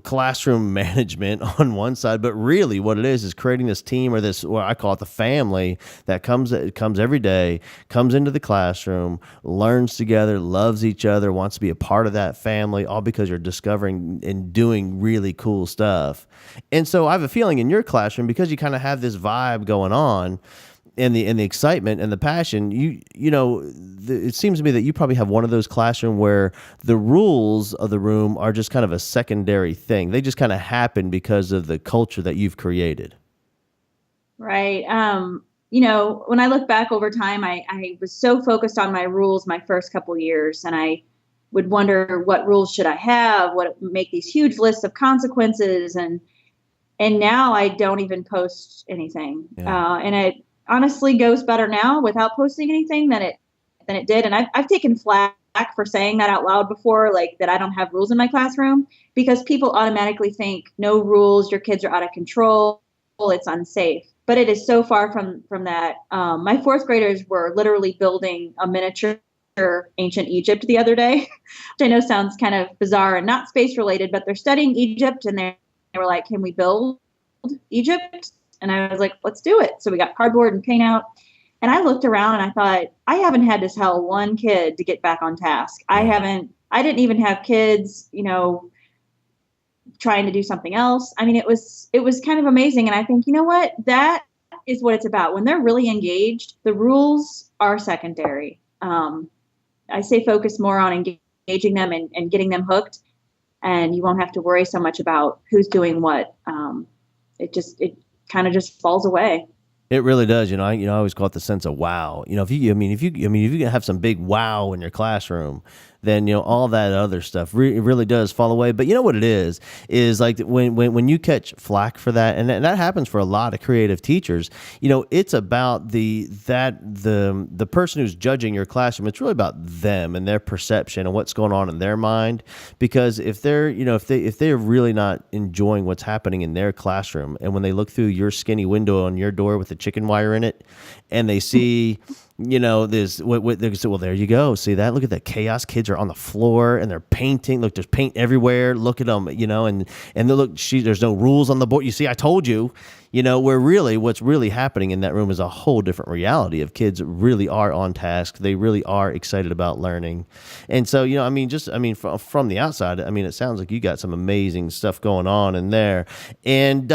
classroom management on one side, but really what it is creating this team or this, what I call it, the family that comes every day, comes into the classroom, learns together, loves each other, wants to be a part of that family, all because you're discovering and doing really cool stuff. And so I have a feeling in your classroom, because you kind of have this vibe going on, and the excitement and the passion, it seems to me that you probably have one of those classrooms where the rules of the room are just kind of a secondary thing. They just kind of happen because of the culture that you've created. Right. When I look back over time, I was so focused on my rules my first couple of years, and I would wonder what rules should I have, what make these huge lists of consequences. And now I don't even post anything. Yeah. And it honestly goes better now without posting anything than it did. And I've taken flack for saying that out loud before, like that I don't have rules in my classroom, because people automatically think no rules, your kids are out of control, it's unsafe. But it is so far from that. My fourth graders were literally building a miniature ancient Egypt the other day, which I know sounds kind of bizarre and not space related, but they're studying Egypt and they were like, can we build Egypt? And I was like, let's do it. So we got cardboard and paint out. And I looked around and I thought, I haven't had to tell one kid to get back on task. I didn't even have kids, trying to do something else. I mean, it was kind of amazing. And I think, you know what, that is what it's about. When they're really engaged, the rules are secondary. I say focus more on engaging them and getting them hooked, and you won't have to worry so much about who's doing what. It kind of just falls away. It really does. I always call it the sense of wow. If you have some big wow in your classroom, then, all that other stuff really does fall away. But you know what it is like when you catch flack for that, and that happens for a lot of creative teachers, it's about the person who's judging your classroom. It's really about them and their perception and what's going on in their mind. Because if they're, if they're really not enjoying what's happening in their classroom, and when they look through your skinny window on your door with the chicken wire in it, and they see, this, they say, well, there you go. See that? Look at that chaos. Kids are on the floor and they're painting. Look, there's paint everywhere. Look at them, and look, there's no rules on the board. You see, I told you, where really what's really happening in that room is a whole different reality of kids really are on task. They really are excited about learning. And so, from the outside, it sounds like you got some amazing stuff going on in there, and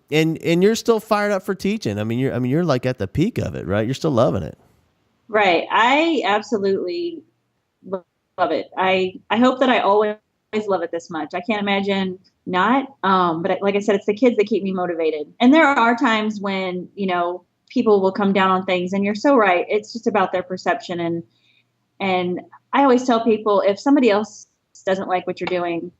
you're still fired up for teaching. You're like at the peak of it, right? You're still loving it. Right. I absolutely love it. I hope that I always love it this much. I can't imagine not. But like I said, it's the kids that keep me motivated. And there are times when, people will come down on things, and you're so right. It's just about their perception. And I always tell people, if somebody else doesn't like what you're doing,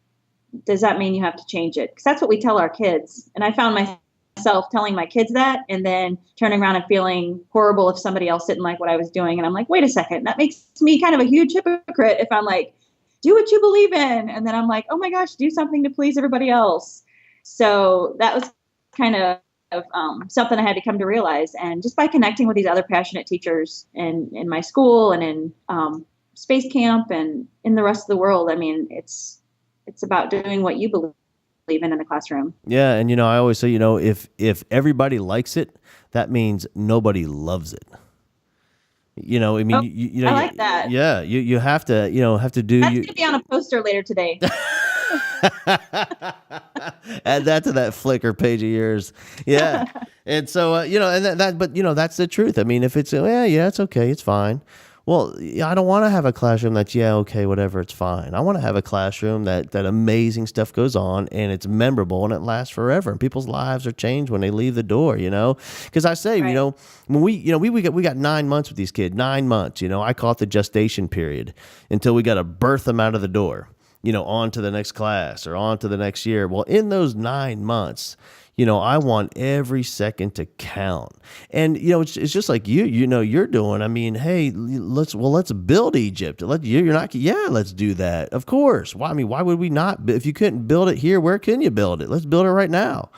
does that mean you have to change it? Because that's what we tell our kids. And I found myself telling my kids that, and then turning around and feeling horrible if somebody else didn't like what I was doing. And I'm like, wait a second, that makes me kind of a huge hypocrite if I'm like, do what you believe in. And then I'm like, oh my gosh, do something to please everybody else. So that was kind of something I had to come to realize. And just by connecting with these other passionate teachers in my school and in space camp and in the rest of the world, it's about doing what you believe in the classroom. Yeah, and I always say, if everybody likes it, that means nobody loves it. I mean, Oh, I like that. yeah, you have to, have to do That's you. going to be on a poster later today. Add that to that Flickr page of yours. Yeah. And so, and but that's the truth. I mean, if it's, yeah, it's okay. It's fine. Well, I don't want to have a classroom that's, yeah, okay, whatever, it's fine. I want to have a classroom that amazing stuff goes on and it's memorable and it lasts forever and people's lives are changed when they leave the door, because I say, Right. when we got 9 months with these kids, 9 months, I call it the gestation period until we got to birth them out of the door, on to the next class or on to the next year. Well, in those 9 months, I want every second to count. And, it's just like you're doing. I mean, hey, let's build Egypt. Let's do that. Of course. Why? I mean, why would we not? If you couldn't build it here, where can you build it? Let's build it right now.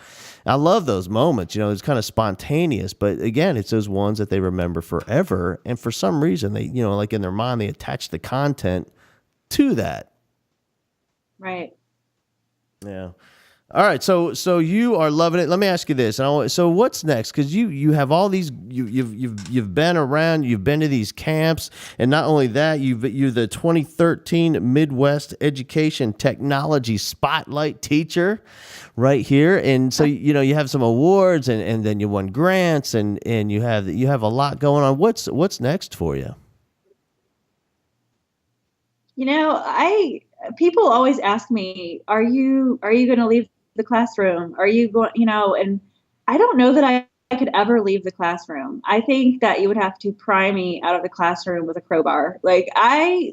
I love those moments. It's kind of spontaneous, but again, it's those ones that they remember forever. And for some reason, they, like in their mind, they attach the content to that. Right. Yeah. All right, so you are loving it. Let me ask you this. So what's next? Because you have all these. You've been around. You've been to these camps, and not only that, you're the 2013 Midwest Education Technology Spotlight Teacher, right here. And so you have some awards, and then you won grants, and you have a lot going on. What's next for you? People always ask me, are you going to leave the classroom? Are you going, and I don't know that I could ever leave the classroom. I think that you would have to pry me out of the classroom with a crowbar. Like I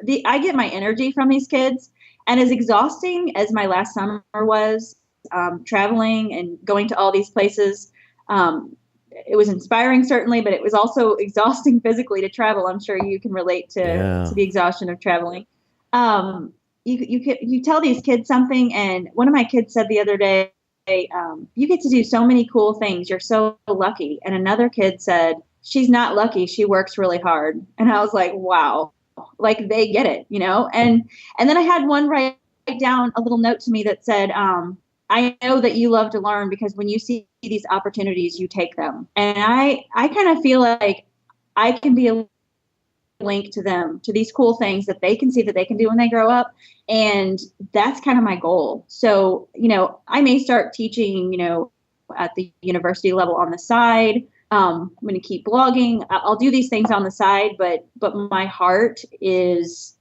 get my energy from these kids, and as exhausting as my last summer was, traveling and going to all these places, it was inspiring certainly, but it was also exhausting physically to travel. I'm sure you can relate to the exhaustion of traveling. You tell these kids something, and one of my kids said the other day, you get to do so many cool things. You're so lucky. And another kid said, she's not lucky. She works really hard. And I was like, wow, like they get it, and then I had one write down a little note to me that said, I know that you love to learn because when you see these opportunities, you take them. And I kind of feel like I can be a link to them, to these cool things that they can see that they can do when they grow up. And that's kind of my goal. So, I may start teaching, at the university level on the side. I'm going to keep blogging. I'll do these things on the side, but my heart is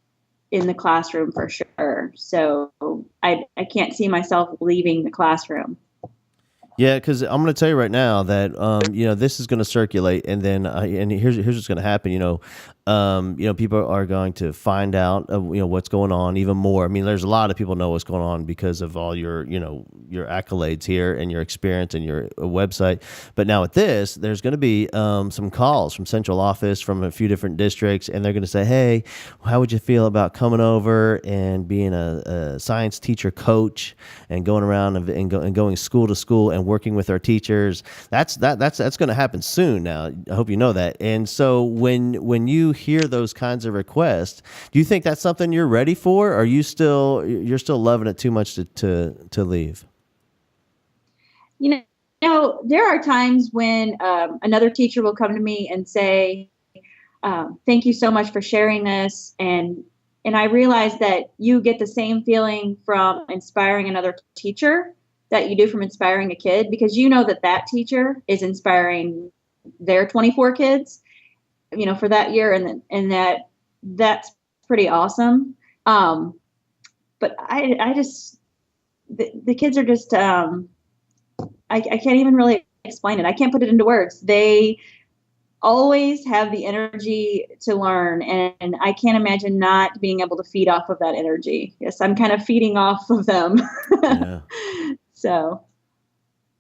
in the classroom for sure. So I can't see myself leaving the classroom. Yeah, because I'm going to tell you right now that this is going to circulate, and then and here's what's going to happen. People are going to find out what's going on even more. I mean, there's a lot of people know what's going on because of all your your accolades here and your experience and your website. But now with this, there's going to be some calls from central office from a few different districts, and they're going to say, "Hey, how would you feel about coming over and being a science teacher coach and going around and going school to school and working with our teachers?" That's going to happen soon. Now, I hope you know that. And so when you hear those kinds of requests, do you think that's something you're ready for, or are you're still loving it too much to leave? There are times when another teacher will come to me and say, thank you so much for sharing this. And I realize that you get the same feeling from inspiring another teacher that you do from inspiring a kid, because that teacher is inspiring their 24 kids, for that year. And that's pretty awesome. But I just, the kids are just, I can't even really explain it. I can't put it into words. They always have the energy to learn, and I can't imagine not being able to feed off of that energy. Yes, I'm kind of feeding off of them. Yeah. So.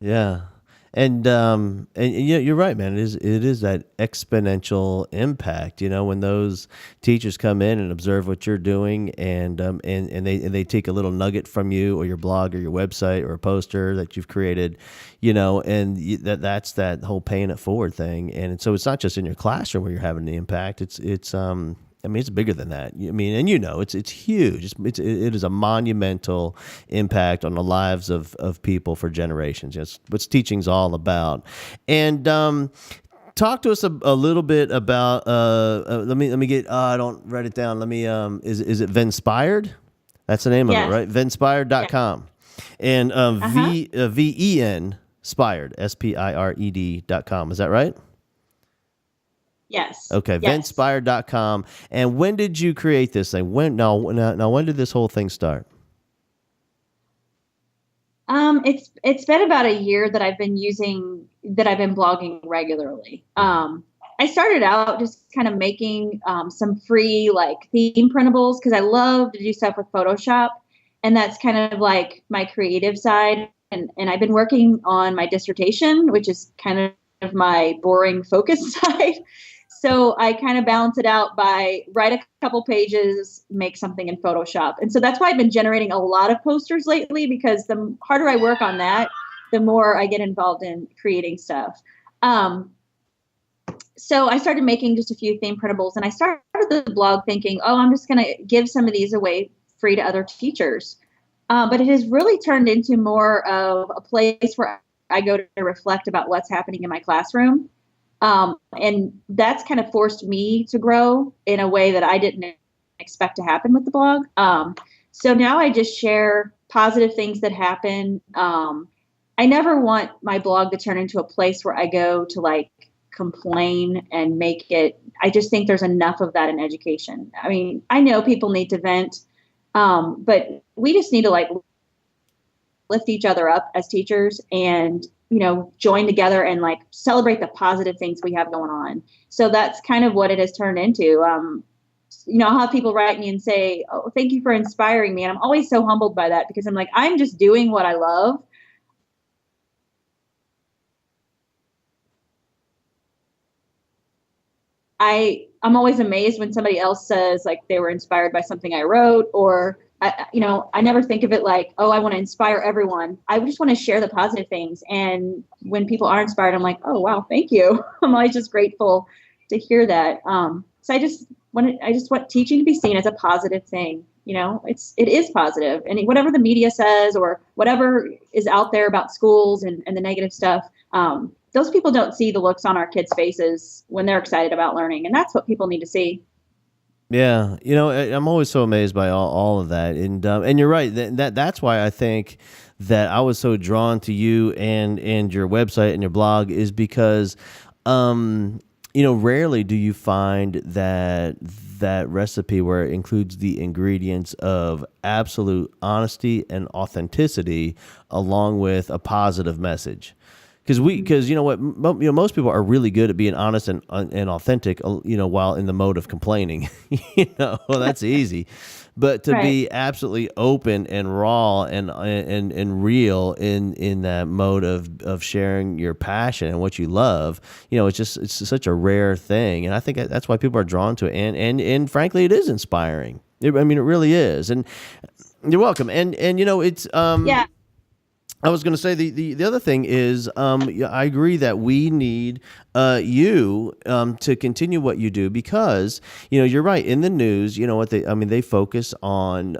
Yeah. And you're right, man. It is that exponential impact. When those teachers come in and observe what you're doing, and they take a little nugget from you or your blog or your website or a poster that you've created, and that's that whole paying it forward thing. And so it's not just in your classroom where you're having the impact. It's I mean, it's bigger than that. I mean, and it's huge. It is a monumental impact on the lives of people for generations. It's what teaching's all about. And talk to us a little bit about. Let me get. I don't write it down. Let me. Is it Venspired? That's the name of it, right? Venspired.com. And VEN Spired, SPIRED.com. Is that right? Yes. Okay, yes. Venspired.com. And when did you create this thing? When did this whole thing start? It's been about a year that I've been blogging regularly. I started out just kind of making some free like theme printables because I love to do stuff with Photoshop, and that's kind of like my creative side. And I've been working on my dissertation, which is kind of my boring focus side. So I kind of balance it out by write a couple pages, make something in Photoshop. And so that's why I've been generating a lot of posters lately, because the harder I work on that, the more I get involved in creating stuff. So I started making just a few theme printables, and I started the blog thinking, oh, I'm just going to give some of these away free to other teachers. But it has really turned into more of a place where I go to reflect about what's happening in my classroom. And that's kind of forced me to grow in a way that I didn't expect to happen with the blog. So now I just share positive things that happen. I never want my blog to turn into a place where I go to like complain and make it. I just think there's enough of that in education. I mean, I know people need to vent, but we just need to like lift each other up as teachers and, join together and like celebrate the positive things we have going on. So that's kind of what it has turned into. I'll have people write me and say, oh, thank you for inspiring me. And I'm always so humbled by that, because I'm like, I'm just doing what I love. I'm always amazed when somebody else says like they were inspired by something I wrote, or I never think of it like, oh, I want to inspire everyone. I just want to share the positive things. And when people are inspired, I'm like, oh, wow, thank you. I'm always just grateful to hear that. So I just want teaching to be seen as a positive thing. It is positive. And whatever the media says or whatever is out there about schools and the negative stuff, those people don't see the looks on our kids' faces when they're excited about learning. And that's what people need to see. Yeah, I'm always so amazed by all of that, and you're right. That's why I think that I was so drawn to you and your website and your blog, is because, rarely do you find that recipe where it includes the ingredients of absolute honesty and authenticity along with a positive message. Because most people are really good at being honest and authentic, while in the mode of complaining, well, that's easy. But to be absolutely open and raw and real in that mode of sharing your passion and what you love, it's such a rare thing. And I think that's why people are drawn to it. And frankly, it is inspiring. It really is. And you're welcome. And it's, yeah. I was going to say the other thing is I agree that we need you to continue what you do, because you're right, in the news they focus on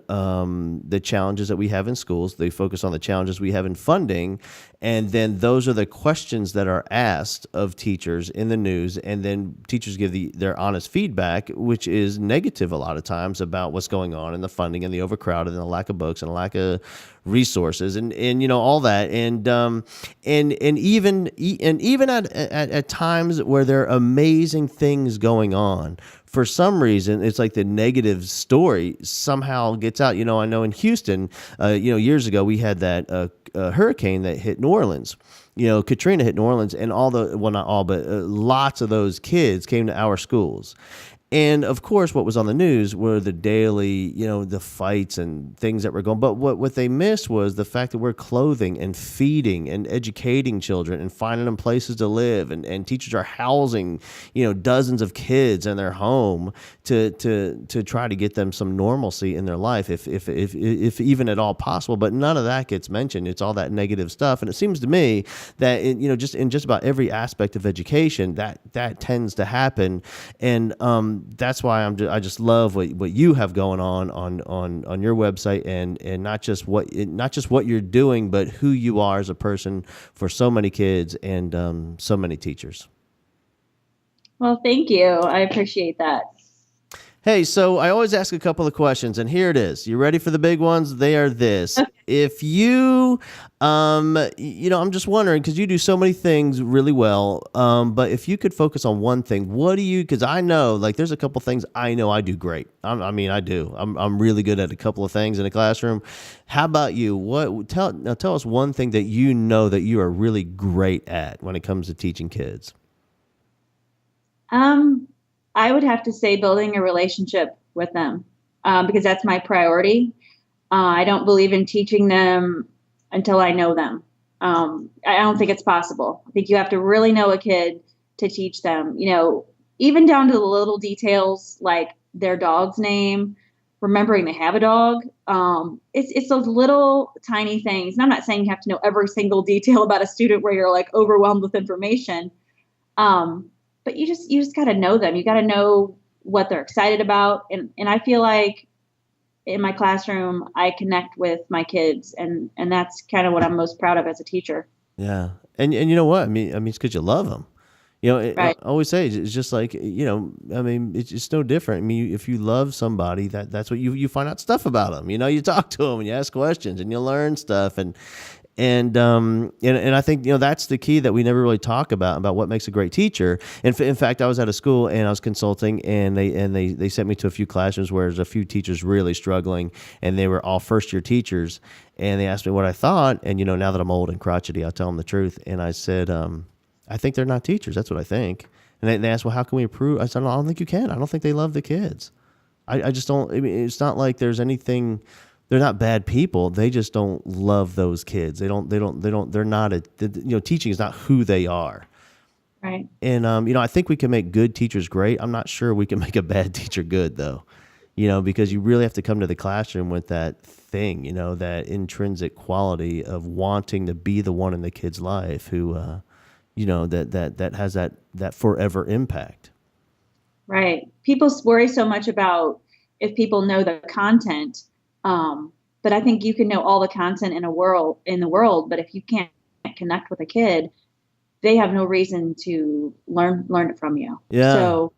the challenges that we have in schools. They focus on the challenges we have in funding, and then those are the questions that are asked of teachers in the news, and then teachers give their honest feedback, which is negative a lot of times about what's going on in the funding and the overcrowded and the lack of books and the lack of resources and all that, and even at times where there are amazing things going on, for some reason it's like the negative story somehow gets out. I know in Houston, years ago we had that hurricane that hit New Orleans. Katrina hit New Orleans, and not all, but lots of those kids came to our schools. And of course, what was on the news were the daily, the fights and things that were going. But what they missed was the fact that we're clothing and feeding and educating children and finding them places to live, and teachers are housing, dozens of kids in their home to try to get them some normalcy in their life, if even at all possible. But none of that gets mentioned. It's all that negative stuff. And it seems to me that just in just about every aspect of education that tends to happen. And that's why I just love what you have going on your website, and not just what you're doing, but who you are as a person for so many kids and so many teachers. Well, thank you. I appreciate that. Hey, so I always ask a couple of questions, and here it is. You ready for the big ones? They are this. Okay. If you, I'm just wondering, because you do so many things really well, but if you could focus on one thing, because I know, like, there's a couple things I know I do great. I do. I'm really good at a couple of things in a classroom. How about you? Tell us one thing that you know that you are really great at when it comes to teaching kids. I would have to say building a relationship with them, because that's my priority. I don't believe in teaching them until I know them. I don't think it's possible. I think you have to really know a kid to teach them, even down to the little details like their dog's name, remembering they have a dog. It's those little tiny things. And I'm not saying you have to know every single detail about a student where you're like overwhelmed with information. But you just got to know them. You got to know what they're excited about. And I feel like in my classroom, I connect with my kids, and that's kind of what I'm most proud of as a teacher. Yeah. And you know what? I mean, it's because you love them. Right. I always say it's just like, it's no different. I mean, if you love somebody, that's what you find out stuff about them. You talk to them and you ask questions and you learn stuff. And I think, that's the key that we never really talk about what makes a great teacher. In fact, I was at a school and I was consulting, and they sent me to a few classrooms where there's a few teachers really struggling, and they were all first year teachers, and they asked me what I thought. And, now that I'm old and crotchety, I'll tell them the truth. And I said, I think they're not teachers. That's what I think. And they asked, well, how can we improve? I said, no, I don't think you can. I don't think they love the kids. I just don't. I mean, it's not like there's anything. They're not bad people. They just don't love those kids. They're not teaching is not who they are. Right. And, I think we can make good teachers great. I'm not sure we can make a bad teacher good though, because you really have to come to the classroom with that thing, that intrinsic quality of wanting to be the one in the kid's life who, that has that forever impact. Right. People worry so much about if people know the content. But I think you can know all the content in the world, but if you can't connect with a kid, they have no reason to learn it from you. Yeah. So,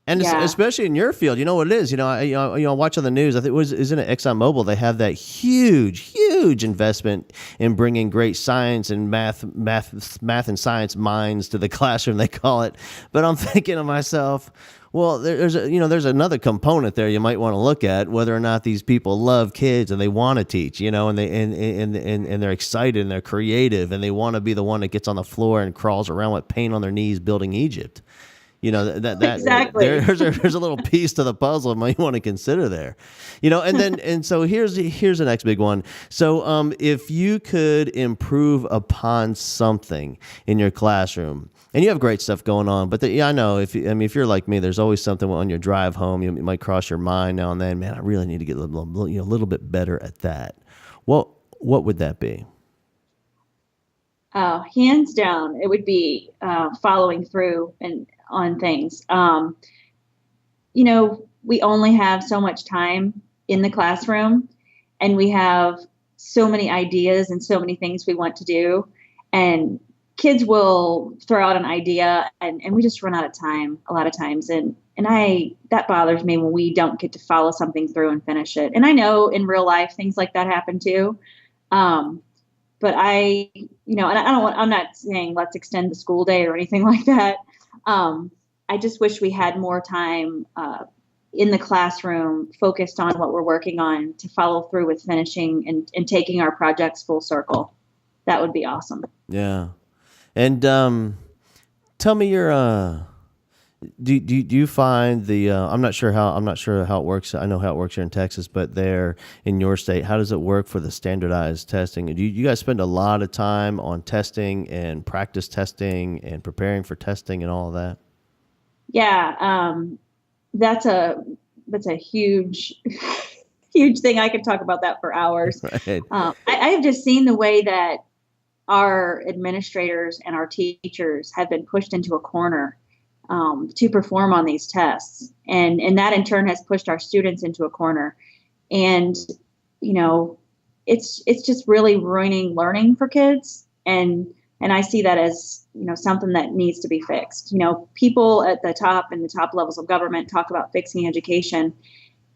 and especially in your field, you know what it is. I watch on the news. I think isn't it ExxonMobil? They have that huge investment in bringing great science and math and science minds to the classroom. They call it. But I'm thinking to myself, well, there's another component there you might want to look at, whether or not these people love kids and they want to teach, and they're excited and they're creative and they want to be the one that gets on the floor and crawls around with paint on their knees building Egypt. That exactly. There's a little piece to the puzzle you might want to consider there, and so here's the next big one. So if you could improve upon something in your classroom. And you have great stuff going on, but I know if you're like me, there's always something on your drive home. You might cross your mind now and then. Man, I really need to get a little bit better at that. What would that be? Hands down, it would be following through and on things. We only have so much time in the classroom, and we have so many ideas and so many things we want to do, and kids will throw out an idea and we just run out of time a lot of times. And that bothers me when we don't get to follow something through and finish it. And I know in real life, things like that happen too. But I'm not saying let's extend the school day or anything like that. I just wish we had more time, in the classroom focused on what we're working on to follow through with finishing and taking our projects full circle. That would be awesome. Yeah. And tell me your do you find the I'm not sure how it works. I know how it works here in Texas, but there in your state, how does it work for the standardized testing? Do you guys spend a lot of time on testing and practice testing and preparing for testing and all of that? Yeah, that's a huge huge thing. I could talk about that for hours. Right. I have just seen the way that our administrators and our teachers have been pushed into a corner to perform on these tests. And that in turn has pushed our students into a corner. And, you know, it's just really ruining learning for kids. And I see that as, you know, something that needs to be fixed. You know, people at the top and the top levels of government talk about fixing education.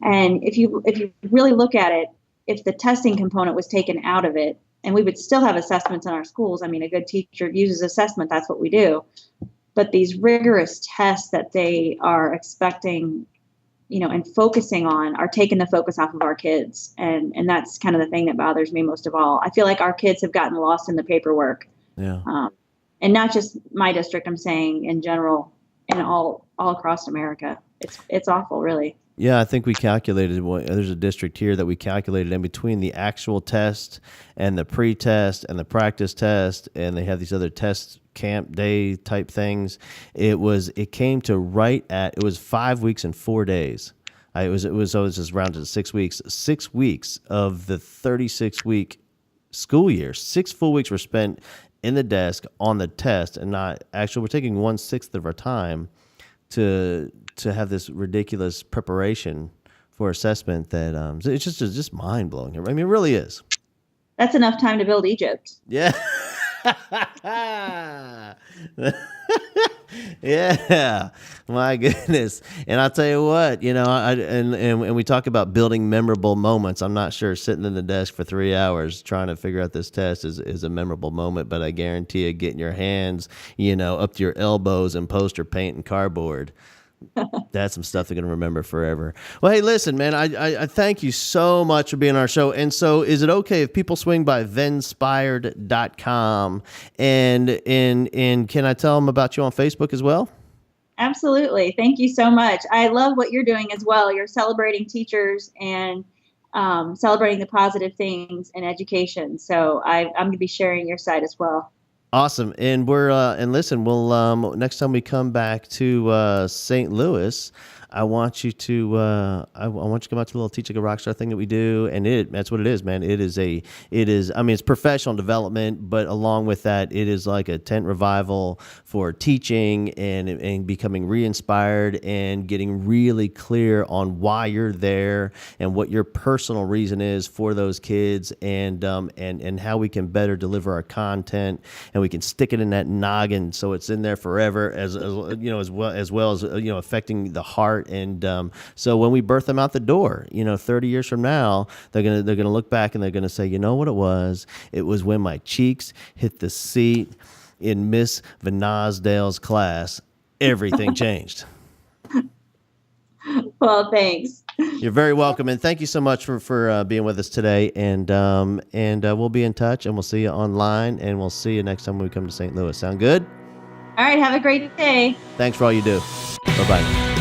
And if you really look at it, if the testing component was taken out of it, and we would still have assessments in our schools. I mean, a good teacher uses assessment. That's what we do. But these rigorous tests that they are expecting, you know, and focusing on are taking the focus off of our kids. And that's kind of the thing that bothers me most of all. I feel like our kids have gotten lost in the paperwork. Yeah. And not just my district, I'm saying in general, and all across America. It's awful, really. Yeah, I think we calculated, there's a district here that we calculated in between the actual test and the pre-test and the practice test, and they have these other test camp day type things. It came to right at, it was 5 weeks and 4 days. It was just rounded to 6 weeks. 6 weeks of the 36-week school year, 6 full weeks were spent in the desk on the test, and not actually, we're taking 1/6 of our time to have this ridiculous preparation for assessment that it's just mind blowing. I mean, it really is. That's enough time to build Egypt. Yeah. Yeah, my goodness. And I'll tell you what, you know, and we talk about building memorable moments. I'm not sure sitting in the desk for 3 hours trying to figure out this test is a memorable moment, but I guarantee you getting your hands, you know, up to your elbows in poster paint and cardboard, that's some stuff they're going to remember forever. Well, hey, listen, man, I thank you so much for being on our show. And so is it okay if people swing by venspired.com and can I tell them about you on Facebook as well? Absolutely. Thank you so much. I love what you're doing as well. You're celebrating teachers and celebrating the positive things in education. So I'm going to be sharing your site as well. Awesome. And and listen, we'll next time we come back to St. Louis, I want you to I want you to come out to the little Teach Like a Rockstar thing that we do, and that's what it is, man. It is I mean, it's professional development, but along with that, it is like a tent revival for teaching and becoming re-inspired and getting really clear on why you're there and what your personal reason is for those kids, and how we can better deliver our content, and we can stick it in that noggin so it's in there forever, as you know, as well as you know, affecting the heart. And so when we birth them out the door, you know, 30 years from now, they're gonna look back and they're gonna say, you know what it was? It was when my cheeks hit the seat in Miss Venosdale's class. Everything changed. Well, thanks. You're very welcome, and thank you so much for being with us today. And we'll be in touch, and we'll see you online, and we'll see you next time when we come to St. Louis. Sound good? All right. Have a great day. Thanks for all you do. Bye-bye.